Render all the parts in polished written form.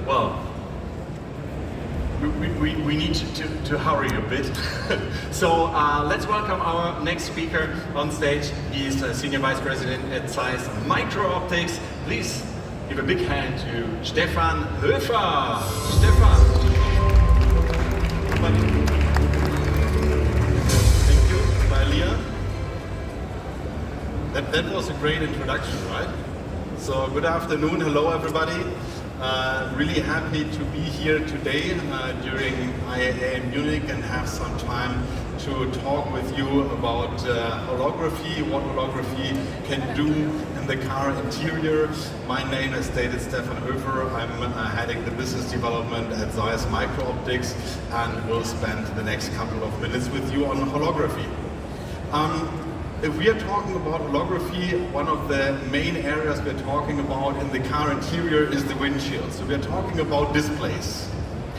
Well, we need to hurry a bit. So let's welcome our next speaker on stage. He's a Senior Vice President at Zeiss Micro Optics. Please give a big hand to Stefan Höfer. Stefan. Thank you, Malia. That was a great introduction, right? So good afternoon, hello everybody. Really happy to be here today during IAA in Munich and have some time to talk with you about holography, what holography can do in the car interior. My name is stated Stefan Höfer. I'm heading the business development at Zeiss Micro Optics and will spend the next couple of minutes with you on holography. If we are talking about holography, one of the main areas we're talking about in the car interior is the windshield. So we're talking about displays.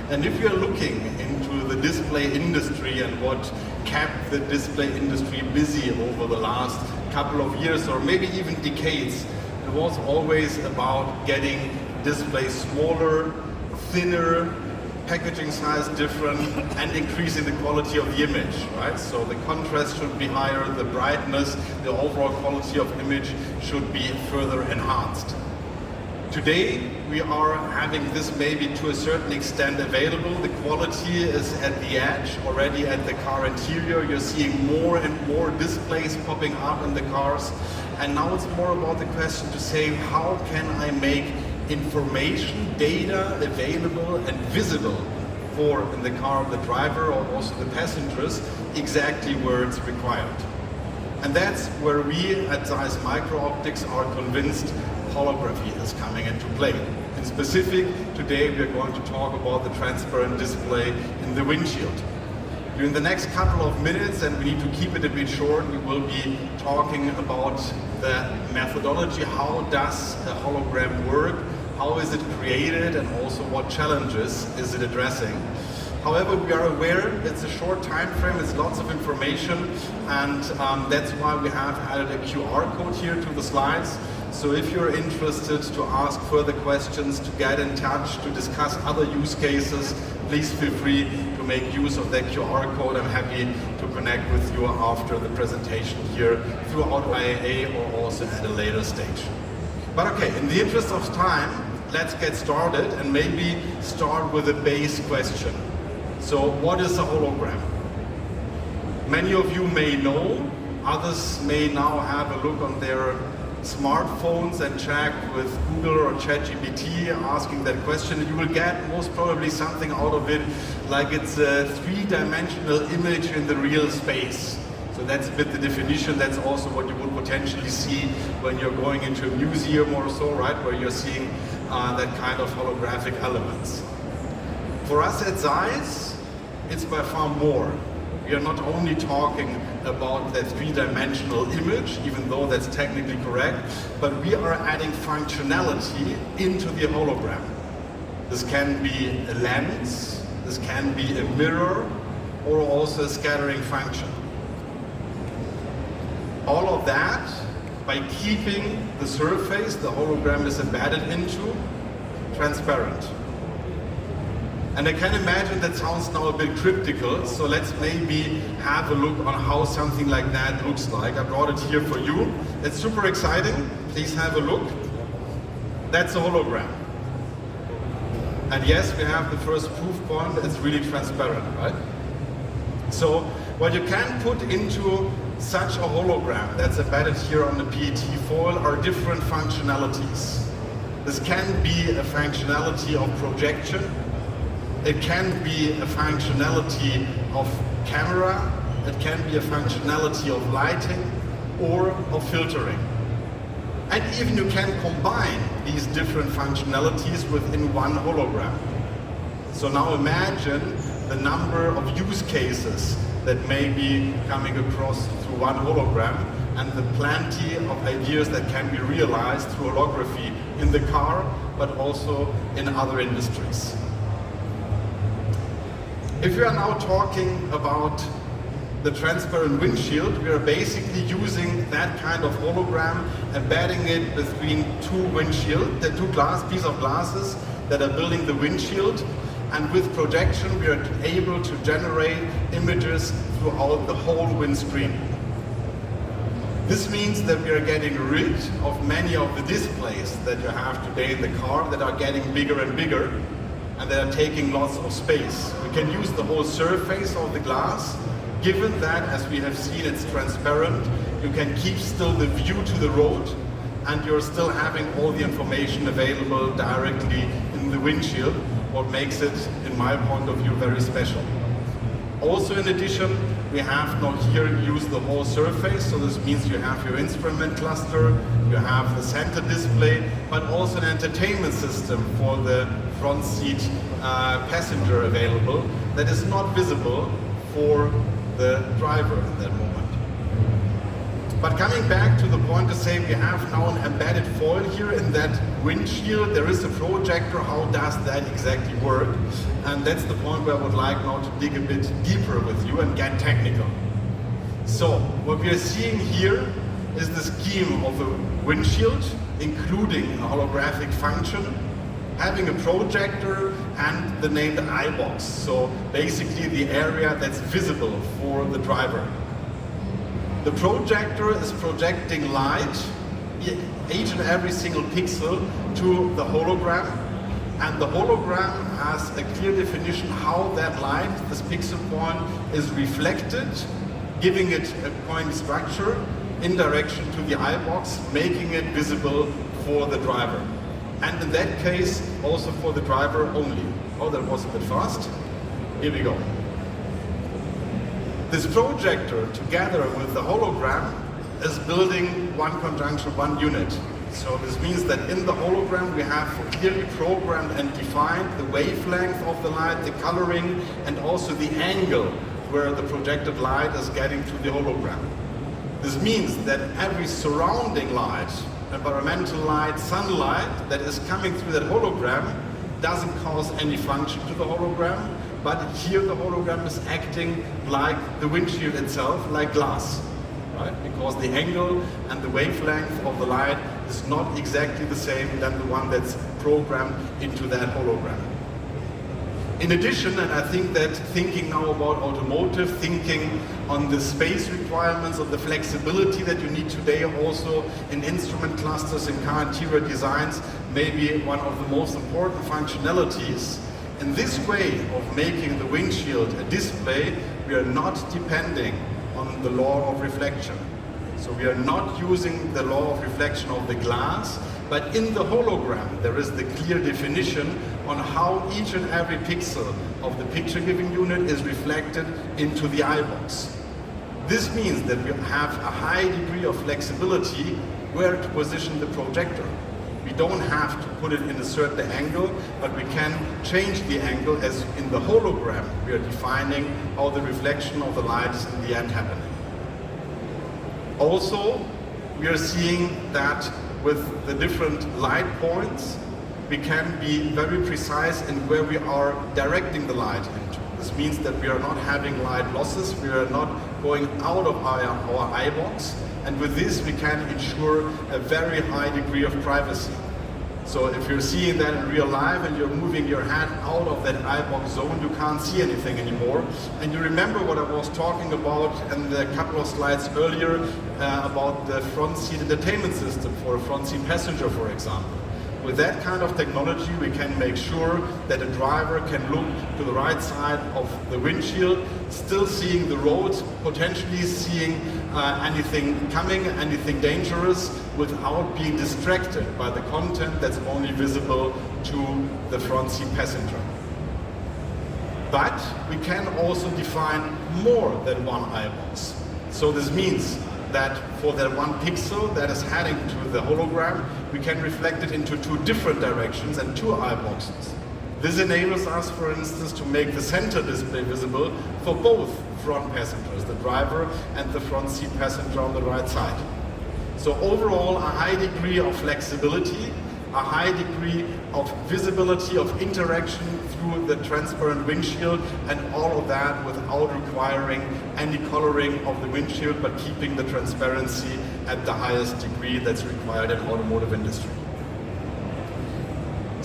And if you're looking into the display industry and what kept the display industry busy over the last couple of years or maybe even decades, it was always about getting displays smaller, thinner, packaging size different, and increasing the quality of the image, right? So the contrast should be higher, the brightness, the overall quality of image should be further enhanced. Today, we are having this maybe to a certain extent available. The quality is at the edge, already at the car interior. You're seeing more and more displays popping up in the cars. And now it's more about the question to say, how can I make information, data available and visible for in the car of the driver or also the passengers exactly where it's required. And that's where we at Zeiss Micro Optics are convinced holography is coming into play. In specific, today we are going to talk about the transparent display in the windshield. During the next couple of minutes, and we need to keep it a bit short, we will be talking about the methodology. How does a hologram work? How is it created? And also what challenges is it addressing? However, we are aware it's a short time frame, it's lots of information, and that's why we have added a QR code here to the slides. So if you're interested to ask further questions, to get in touch, to discuss other use cases, please feel free to make use of that QR code. I'm happy to connect with you after the presentation here throughout IAA or also at a later stage. But okay, in the interest of time, let's get started and maybe start with a base question. So what is a hologram? Many of you may know, others may now have a look on their smartphones and check with Google or ChatGPT asking that question. You will get most probably something out of it like it's a three-dimensional image in the real space. So that's a bit the definition. That's also what you would potentially see when you're going into a museum or so, right, where you're seeing that kind of holographic elements. For us at Zeiss, it's by far more. We are not only talking about that three-dimensional image, even though that's technically correct, but we are adding functionality into the hologram. This can be a lens, this can be a mirror, or also a scattering function. All of that by keeping the surface the hologram is embedded into transparent. And I can imagine that sounds now a bit cryptical, so let's maybe have a look on how something like that looks like. I brought it here for you. It's super exciting. Please have a look. That's a hologram. And yes, we have the first proof point. It's really transparent, right? So what you can put into such a hologram that's embedded here on the PET foil are different functionalities. This can be a functionality of projection. It can be a functionality of camera. It can be a functionality of lighting or of filtering. And even you can combine these different functionalities within one hologram. So now imagine the number of use cases that may be coming across through one hologram and the plenty of ideas that can be realized through holography in the car, but also in other industries. If we are now talking about the transparent windshield, we are basically using that kind of hologram, embedding it between two windshield, the two pieces of glasses that are building the windshield, and with projection we are able to generate images throughout the whole windscreen. This means that we are getting rid of many of the displays that you have today in the car that are getting bigger and bigger and that are taking lots of space. We can use the whole surface of the glass, given that, as we have seen, it's transparent. You can keep still the view to the road, and you're still having all the information available directly in the windshield, what makes it, in my point of view, very special. Also, in addition, we have now here used the whole surface, so this means you have your instrument cluster, you have the center display, but also an entertainment system for the front seat passenger available that is not visible for the driver at that moment. But coming back to the point to say we have now an embedded foil here in that windshield, there is a projector. How does that exactly work? And that's the point where I would like now to dig a bit deeper with you and get technical. So what we are seeing here is the scheme of a windshield, including a holographic function, having a projector and the named eye box. So basically the area that's visible for the driver. The projector is projecting light, each and every single pixel, to the hologram, and the hologram has a clear definition how that light, this pixel point, is reflected, giving it a point structure in direction to the eye box, making it visible for the driver. And in that case, also for the driver only. Oh, that was a bit fast. Here we go. This projector, together with the hologram, is building one conjunction, one unit. So this means that in the hologram we have clearly programmed and defined the wavelength of the light, the coloring, and also the angle where the projected light is getting to the hologram. This means that every surrounding light, environmental light, sunlight that is coming through that hologram doesn't cause any function to the hologram, but here the hologram is acting like the windshield itself, like glass, right? Because the angle and the wavelength of the light is not exactly the same than the one that's programmed into that hologram. In addition, and I think that thinking now about automotive, thinking on the space requirements, of the flexibility that you need today also in instrument clusters and car interior designs, may be one of the most important functionalities. In this way of making the windshield a display, we are not depending on the law of reflection. So we are not using the law of reflection of the glass, but in the hologram there is the clear definition on how each and every pixel of the picture giving unit is reflected into the eye box. This means that we have a high degree of flexibility where to position the projector. We don't have to put it in a certain angle, but we can change the angle, as in the hologram we are defining how the reflection of the light is in the end happening. Also, we are seeing that with the different light points, we can be very precise in where we are directing the light into. This means that we are not having light losses, we are not going out of our eye box, and with this we can ensure a very high degree of privacy. So if you're seeing that in real life and you're moving your hand out of that eye box zone, you can't see anything anymore. And you remember what I was talking about in the couple of slides earlier about the front seat entertainment system for a front seat passenger, for example. With that kind of technology, we can make sure that a driver can look to the right side of the windshield, still seeing the road, potentially seeing anything coming, anything dangerous, without being distracted by the content that's only visible to the front seat passenger. But we can also define more than one eye box. So this means that for that one pixel that is heading to the hologram, we can reflect it into two different directions and two eye boxes. This enables us, for instance, to make the center display visible for both front passengers, the driver and the front seat passenger on the right side. So overall, a high degree of flexibility, a high degree of visibility, of interaction through the transparent windshield, and all of that without requiring any coloring of the windshield, but keeping the transparency at the highest degree that's required in automotive industry.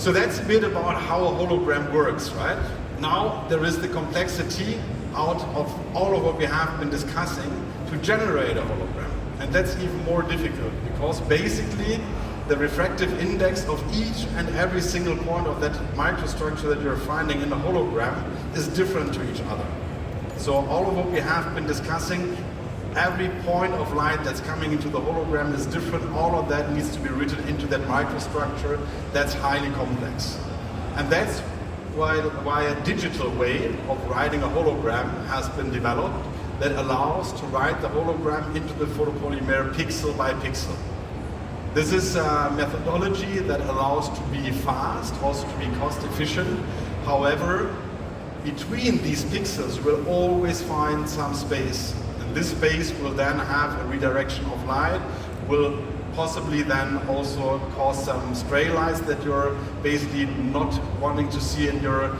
So that's a bit about how a hologram works, right? Now there is the complexity out of all of what we have been discussing to generate a hologram. And that's even more difficult because basically the refractive index of each and every single point of that microstructure that you're finding in a hologram is different to each other. So all of what we have been discussing, every point of light that's coming into the hologram is different. All of that needs to be written into that microstructure that's highly complex. And that's why a digital way of writing a hologram has been developed that allows to write the hologram into the photopolymer pixel by pixel. This is a methodology that allows to be fast, also to be cost efficient. However, between these pixels we'll always find some space. And this space will then have a redirection of light, will possibly then also cause some stray lights that you're basically not wanting to see in your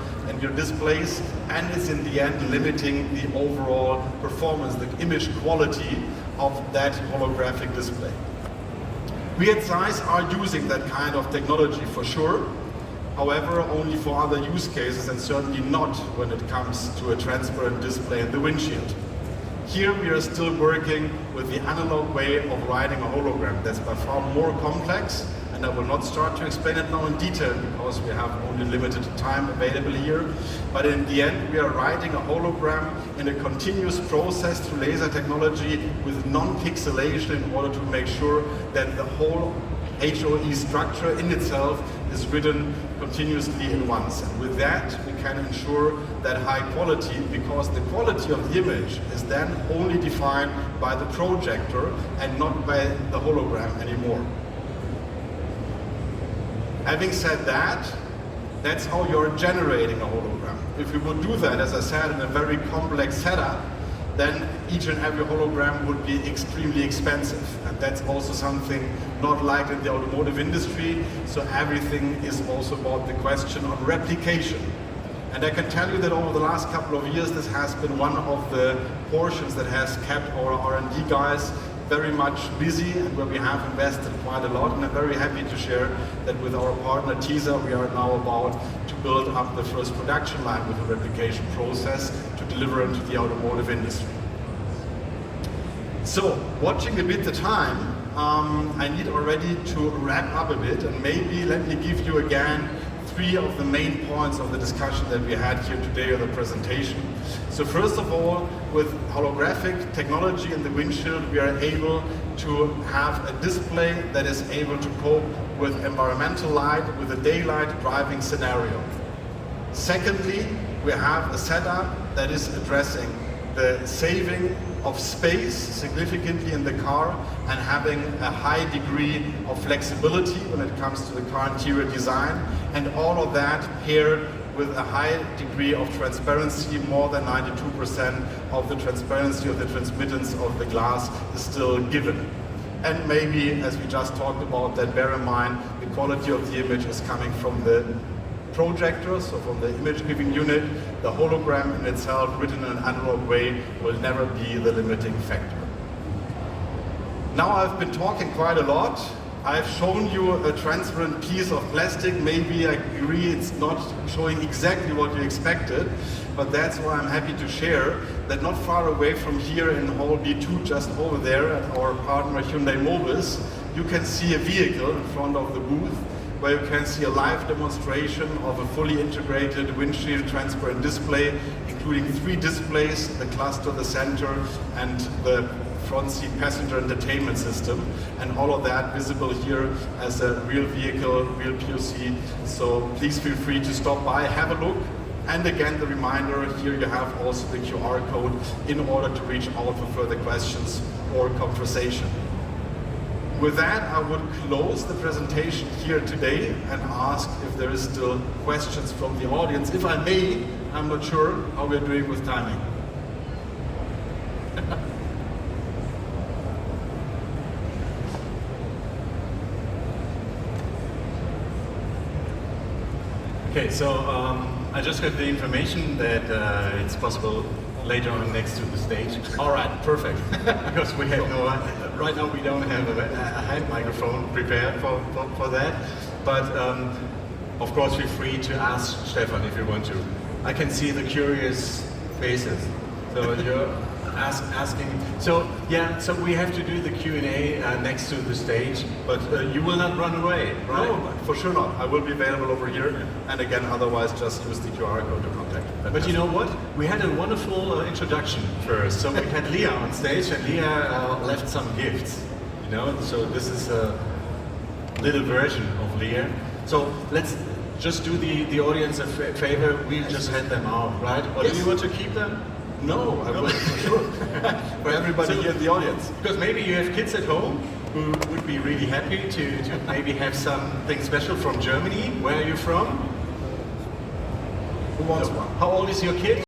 displays, and it's in the end limiting the overall performance, the image quality of that holographic display. We at ZEISS are using that kind of technology for sure, however only for other use cases and certainly not when it comes to a transparent display in the windshield. Here we are still working with the analog way of writing a hologram. That's by far more complex, and I will not start to explain it now in detail because we have only limited time available here. But in the end, we are writing a hologram in a continuous process through laser technology with non-pixelation in order to make sure that the whole HOE structure in itself is written continuously in once. And with that, we can ensure that high quality, because the quality of the image is then only defined by the projector and not by the hologram anymore. Having said that, that's how you're generating a hologram. If you would do that, as I said, in a very complex setup, then each and every hologram would be extremely expensive. And that's also something not like in the automotive industry. So everything is also about the question of replication. And I can tell you that over the last couple of years, this has been one of the portions that has kept our R&D guys very much busy and where we have invested quite a lot. And I'm very happy to share that with our partner TISA, we are now about to build up the first production line with the replication process to deliver into the automotive industry. So, watching a bit the time, I need already to wrap up a bit, and maybe let me give you again three of the main points of the discussion that we had here today or the presentation. So first of all, with holographic technology in the windshield, we are able to have a display that is able to cope with environmental light, with a daylight driving scenario. Secondly, we have a setup that is addressing the saving of space significantly in the car and having a high degree of flexibility when it comes to the car interior design, and all of that paired with a high degree of transparency. More than 92% of the transparency of the transmittance of the glass is still given. And maybe, as we just talked about, that bear in mind the quality of the image is coming from the projector, so from the image giving unit. The hologram in itself, written in an analog way, will never be the limiting factor. Now I've been talking quite a lot. I've shown you a transparent piece of plastic. Maybe I agree it's not showing exactly what you expected, but that's why I'm happy to share that not far away from here in Hall B2, just over there at our partner Hyundai Mobis, you can see a vehicle in front of the booth where you can see a live demonstration of a fully integrated windshield transparent display, including 3 displays, the cluster, the center, and the front seat passenger entertainment system, and all of that visible here as a real vehicle, real POC. So please feel free to stop by, have a look. And again, the reminder, here you have also the QR code in order to reach out for further questions or conversation. With that, I would close the presentation here today and ask if there is still questions from the audience. If I may, I'm not sure how we're doing with timing. Okay, so I just got the information that it's possible later on next to the stage. All right, perfect. Because we have no, right now we don't have a hand microphone prepared for that. But of course, feel free to ask Stefan if you want to. I can see the curious faces. So you're asking. So yeah, so we have to do the Q&A next to the stage, but you will not run away, right? No, for sure not. I will be available over here, and again, otherwise just use the QR code to contact. But you know what? We had a wonderful introduction first. So we had Leah on stage, and Leah left some gifts. You know, so this is a little version of Leah. So let's just do the audience a favor. We'll just hand them out, right? Or Yes. do you want to keep them? No, I will, for sure. For everybody So- here in the audience. Because maybe you have kids at home who would be really happy to maybe have something special from Germany. Where are you from? Who wants one? How old is your kid?